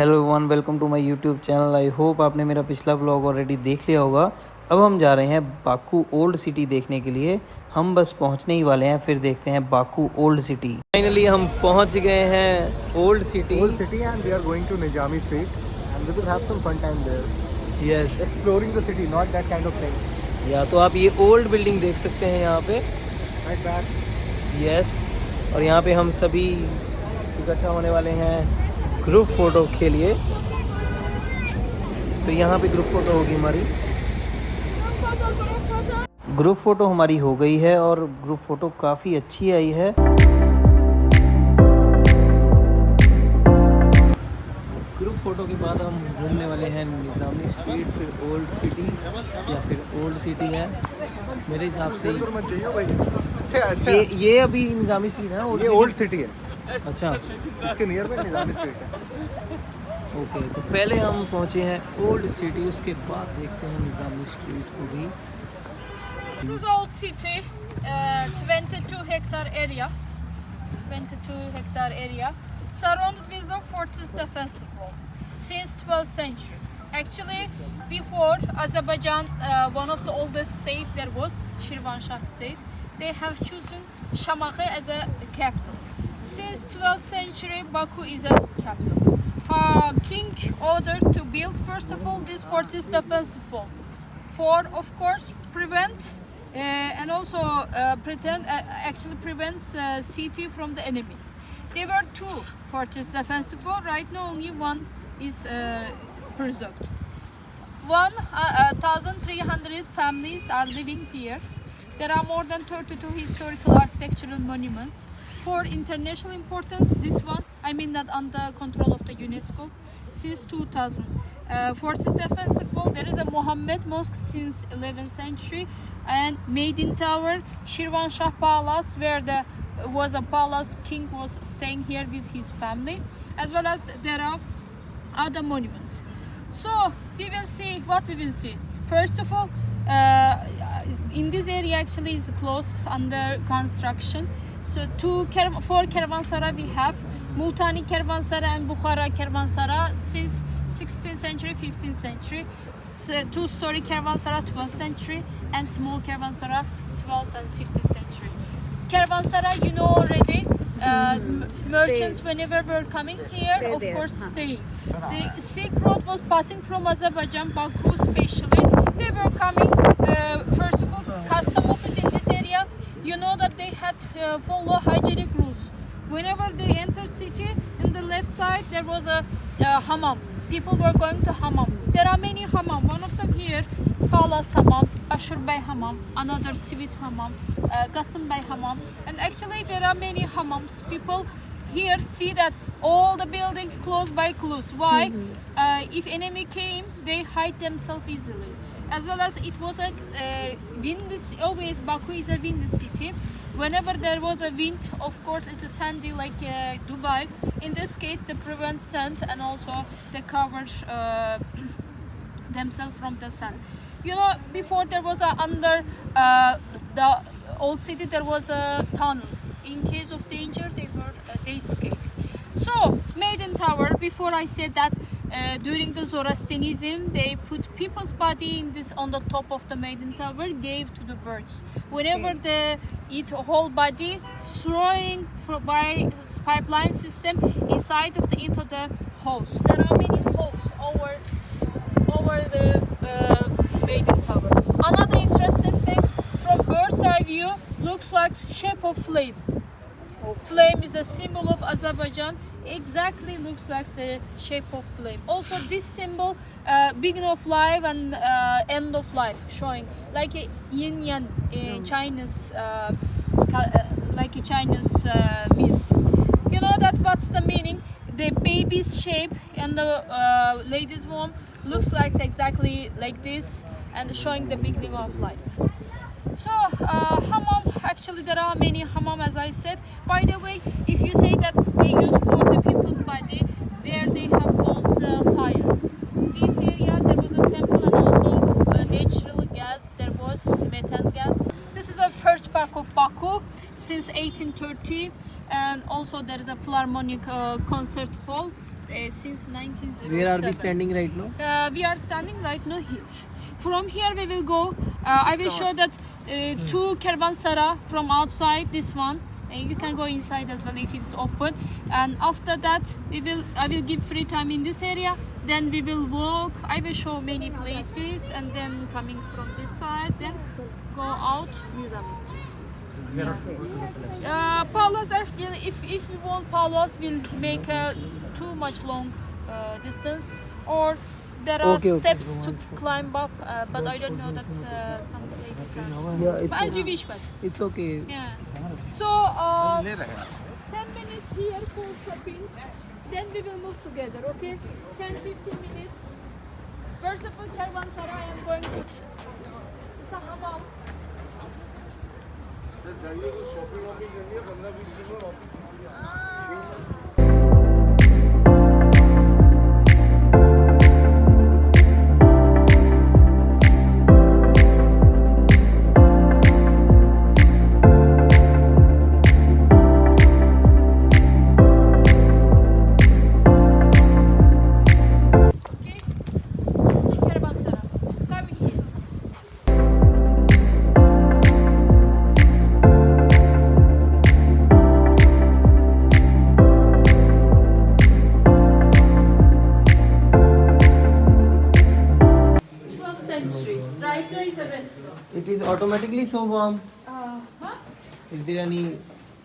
Hello everyone, welcome to my YouTube channel. I hope आपने मेरा पिछला व्लॉग ऑलरेडी देख लिया होगा। अब हम जा रहे हैं बाकू ओल्ड सिटी देखने के लिए। हम बस पहुंचने ही वाले हैं, फिर देखते हैं बाकू ओल्ड सिटी। फाइनली हम पहुंच गए हैं old city and we are going to Nizami Street and we will have some fun time there. Yes Exploring the city, not that kind of thing. या तो आप ये ओल्ड बिल्डिंग देख सकते हैं यहाँ पे। Right back. यस, और यहाँ पे हम सभी इकट्ठा होने वाले हैं ग्रुप फोटो के लिए। तो यहाँ पे ग्रुप फोटो होगी हमारी। ग्रुप फोटो हमारी हो गई है और ग्रुप फोटो काफ़ी अच्छी आई है। ग्रुप फोटो के बाद हम घूमने वाले हैं निज़ामी स्ट्रीट, फिर ओल्ड सिटी या फिर ओल्ड सिटी है मेरे हिसाब से। ये अभी निज़ामी स्ट्रीट है ना? ये ओल्ड सिटी है। अच्छा, इसके नियर में निज़ामी स्ट्रीट है। ओके, तो पहले हम पहुंचे हैं ओल्ड सिटी, उसके बाद देखते हैं निज़ामी स्ट्रीट को भी। This is old city, 22 hectare area, surrounded with the Fortress defensive wall since 12th century. Actually, before Azerbaijan, one of the oldest state there was Shirvanshah state, they have chosen Şamaxı as a capital. Since 12th century, Baku is a capital. King ordered to build first of all this fortress defensive wall for, of course, prevent and also actually prevents city from the enemy. There were two fortress defensive wall. Right now, only one is preserved. 1,300 families are living here. There are more than 32 historical architectural monuments. For international importance, this one, I mean that under control of the UNESCO since 2000. Fortress defensive wall, there is a Mohammed Mosque since 11th century and Maiden Tower, Shirvanshah Palace, where there was a palace king was staying here with his family, as well as there are other monuments. So we will see what we will see. First of all, in this area actually is close under construction. So four Kervansaray we have, Multani Kervansaray and Bukhara Kervansaray since 16th century, 15th century. So, two-story Kervansaray 12th century and small Kervansaray 12th and 15th century. Kervansaray, you know already, merchants whenever were coming here, of course staying. The Silk Road was passing from Azerbaijan, Baku especially. They were coming, first of all, custom office in this area. You know that they had follow hygienic rules. Whenever they enter city, in the left side there was a hammam. People were going to hammam. There are many hammam. One of them here, Palace Hammam, Ashur Bey Hammam, another Sivit Hammam, Qasım Bey Hammam. And actually there are many hammams. People here see that all the buildings close by close. Why? If enemy came, they hide themselves easily. As well as it was a windy, always Baku is a windy city. Whenever there was a wind, of course it's a sandy like Dubai. In this case they prevent sand and also they cover themselves from the sun. You know, before there was under the old city there was a tunnel. In case of danger they escaped. So Maiden Tower, before I said that during the Zoroastrianism they put people's body in this on the top of the Maiden Tower, gave to the birds. Whenever they eat a whole body, throwing by pipeline system inside of into the holes. There are many holes over the Maiden Tower. Another interesting thing, from bird's eye view, looks like shape of flame. Flame is a symbol of Azerbaijan. Exactly looks like the shape of flame. Also this symbol, beginning of life and end of life, showing like a yin yang Chinese like a Chinese means. You know that what's the meaning? The baby's shape and the lady's womb looks like exactly like this and showing the beginning of life. So hammam, actually there are many hammam as I said. By the way, if you say that they use for the people's body, where they have found the fire. This area there was a temple and also natural gas, there was methane gas. This is a first park of Baku since 1830 and also there is a philharmonic concert hall. since 1907. Where are we standing right now? We are standing right now here. From here we will go. I will show that two caravanserai from outside. This one, and you can go inside as well if it's open. And after that, I will give free time in this area. Then we will walk. I will show many places, and then coming from this side, then go out Nizami Street. Palace, actually, if we want Palace, we'll make a too much long distance, or there are steps to climb up, but I don't know that some places are. Yeah, it's But as you wish, but it's okay. yeah. So 10 minutes here for shopping, then we will move together. Okay, 10-15 minutes. First of all, Caravanserai, I am going to. It's a hammam. जाइए तो shopping वॉपिंग करनी है 15-20 minute में वापस Right there is a restaurant. It is automatically so warm. Huh? Is there any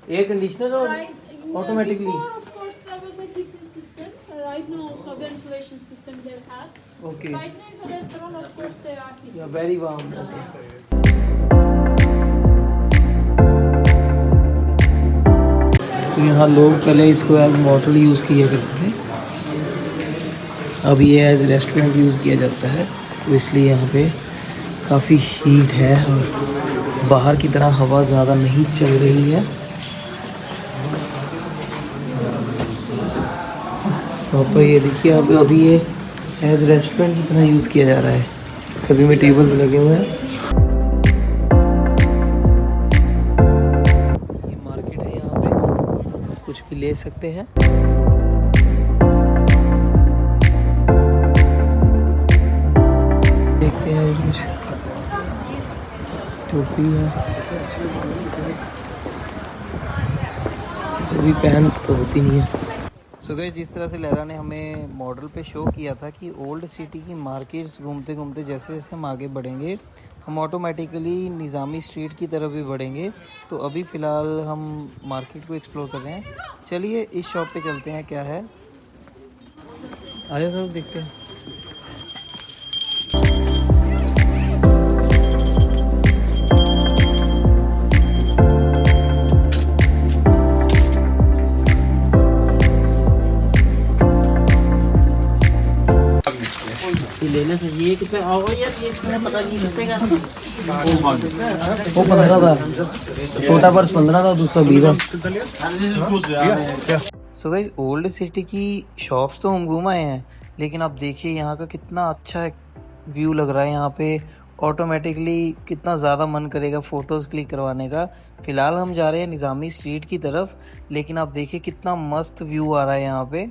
air conditioner or Right. automatically? Before, of course, there was a heating system. Right now, also ventilation system they have. Okay. Right now is a restaurant. Of course, they are heating. Yeah, very warm. Okay. तो यहाँ लोग पहले इसको as hotel use किया करते थे, अब ये एज रेस्टोरेंट यूज़ किया जाता है, तो इसलिए यहाँ पे काफ़ी हीट है और बाहर की तरह हवा ज़्यादा नहीं चल रही है। तो आप ये देखिए अभी ये एज रेस्टोरेंट की तरह यूज़ किया जा रहा है, सभी में टेबल्स लगे हुए हैं। ये मार्केट है, यहाँ पे कुछ भी ले सकते हैं। देखते हैं कुछ टोपी है, तो भी पहन तो होती नहीं है। सो गाइस, जिस तरह से लहरा ने हमें मॉडल पे शो किया था कि ओल्ड सिटी की मार्केट्स घूमते घूमते जैसे जैसे हम आगे बढ़ेंगे हम ऑटोमेटिकली निज़ामी स्ट्रीट की तरफ भी बढ़ेंगे। तो अभी फ़िलहाल हम मार्केट को एक्सप्लोर कर रहे हैं। चलिए इस शॉप पे चलते हैं, क्या है आइए सब देखते हैं। लेना चाहिए कितने आओ यार, ये इसमें पता नहीं कितने का वो 15 था, छोटा पर्स 15 था, दूसरा 20 था। सो गाइस, ओल्ड सिटी की शॉप्स तो हम घूम आए हैं, लेकिन आप देखिए यहाँ का कितना अच्छा व्यू लग रहा है। यहाँ पे ऑटोमेटिकली कितना ज़्यादा मन करेगा फ़ोटोज़ क्लिक करवाने का। फ़िलहाल हम जा रहे हैं निज़ामी स्ट्रीट की तरफ, लेकिन आप देखिए कितना मस्त व्यू आ रहा है यहाँ पे।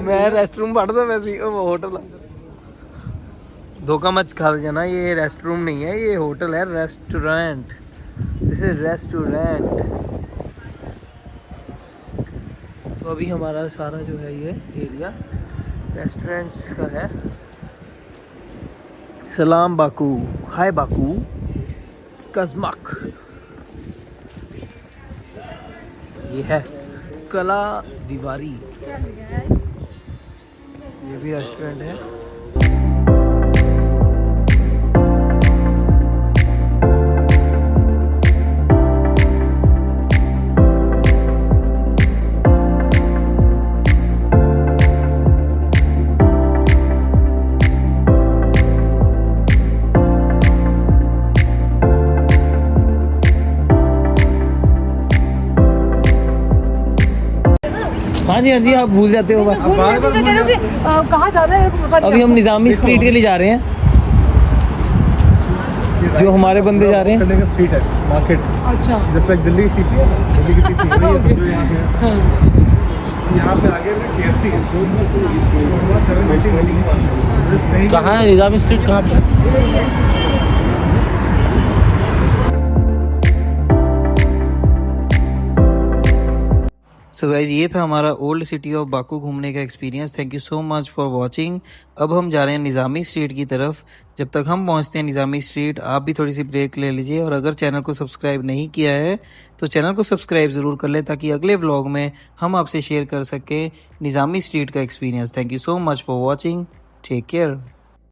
मैं रेस्टरूम पढ़ता वैसे ही, वो होटल धोखा मत खा जाना, ये रेस्टरूम नहीं है, ये होटल है, रेस्टोरेंट। This is restaurant. तो अभी हमारा सारा जो है ये एरिया रेस्टोरेंट्स का है। सलाम बाकू, हाय बाकू, कज़मक। ये है कला दीवारी, ये भी रेस्टोरेंट है। हाँ जी हाँ जी, आप भूल जाते हो बात। कहाँ जा रहे हैं? अभी हम निज़ामी स्ट्रीट के लिए जा रहे हैं। जो हमारे बंदे जा रहे हैं करने का स्ट्रीट है, मार्केट्स, अच्छा just like Delhi city, Delhi की सिटी वही है जो यहाँ पे है। यहाँ पे आगे में KFC है, 780 रेटिंग है। कहाँ है निज़ामी स्ट्रीट कहाँ पे? सो गाइज ये था हमारा ओल्ड सिटी ऑफ बाकू घूमने का experience. Thank you so much for watching. अब हम जा रहे हैं निज़ामी स्ट्रीट की तरफ। जब तक हम पहुंचते हैं निज़ामी स्ट्रीट, आप भी थोड़ी सी ब्रेक ले लीजिए, और अगर चैनल को सब्सक्राइब नहीं किया है तो चैनल को सब्सक्राइब ज़रूर कर लें, ताकि अगले व्लॉग में हम आपसे शेयर कर सकें निज़ामी स्ट्रीट का experience. Thank you so much for watching. Take care.